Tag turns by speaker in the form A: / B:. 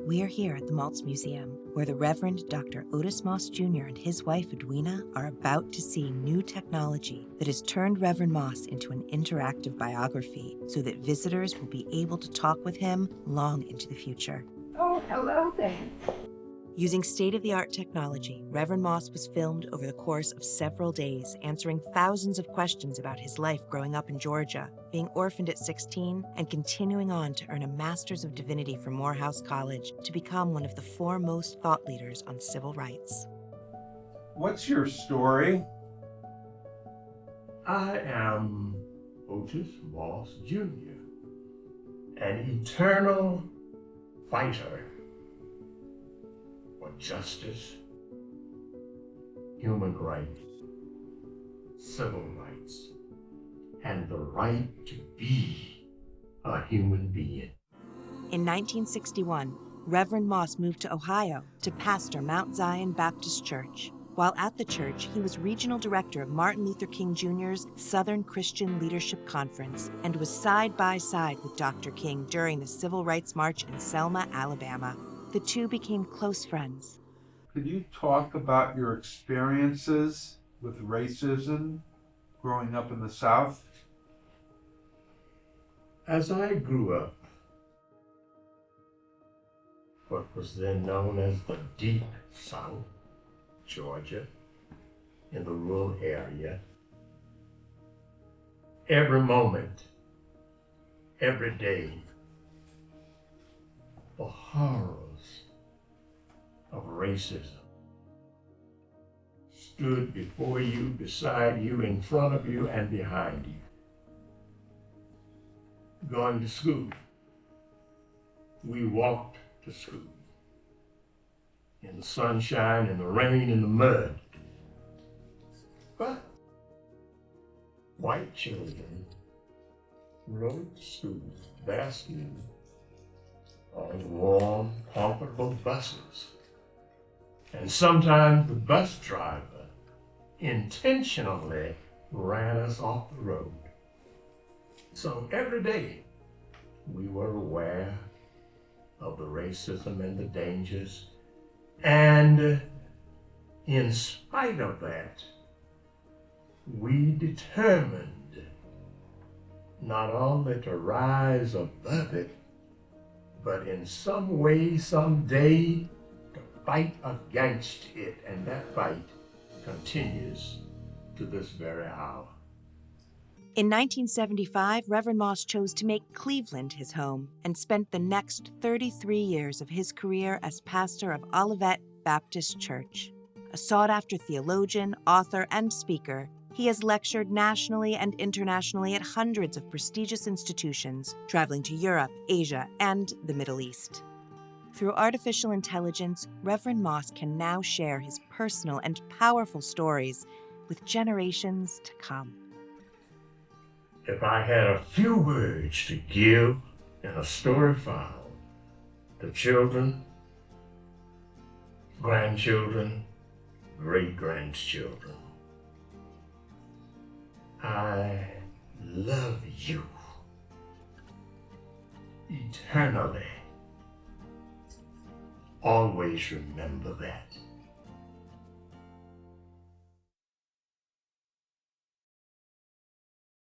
A: We're here at the Maltz Museum, where the Reverend Dr. Otis Moss Jr. and his wife Edwina are about to see new technology that has turned Reverend Moss into an interactive biography so that visitors will be able to talk with him long into the future.
B: Oh, hello there.
A: Using state-of-the-art technology, Reverend Moss was filmed over the course of several days, answering thousands of questions about his life growing up in Georgia, being orphaned at 16, and continuing on to earn a Master's of Divinity from Morehouse College to become one of the foremost thought leaders on civil rights.
C: What's your story?
D: I am Otis Moss Jr., an eternal fighter for justice, human rights, civil rights, and the right to be a human being.
A: In 1961, Reverend Moss moved to Ohio to pastor Mount Zion Baptist Church. While at the church, he was regional director of Martin Luther King Jr.'s Southern Christian Leadership Conference and was side by side with Dr. King during the Civil Rights March in Selma, Alabama. The two became close friends.
C: Could you talk about your experiences with racism growing up in the South?
D: As I grew up, what was then known as the Deep South, Georgia, in the rural area, every moment, every day, the horrors of racism stood before you, beside you, in front of you, and behind you. Going to school, we walked to school in the sunshine, in the rain, in the mud. But white children rode to school basking on warm, comfortable buses. And sometimes the bus driver intentionally ran us off the road. So every day we were aware of the racism and the dangers. And in spite of that, we determined not only to rise above it, but in some way, someday, to fight against it. And that fight continues to this very hour.
A: In 1975, Reverend Moss chose to make Cleveland his home and spent the next 33 years of his career as pastor of Olivet Baptist Church. A sought-after theologian, author, and speaker, he has lectured nationally and internationally at hundreds of prestigious institutions, traveling to Europe, Asia, and the Middle East. Through artificial intelligence, Reverend Moss can now share his personal and powerful stories with generations to come.
D: If I had a few words to give in a story file to children, grandchildren, great-grandchildren, I love you eternally. Always remember that.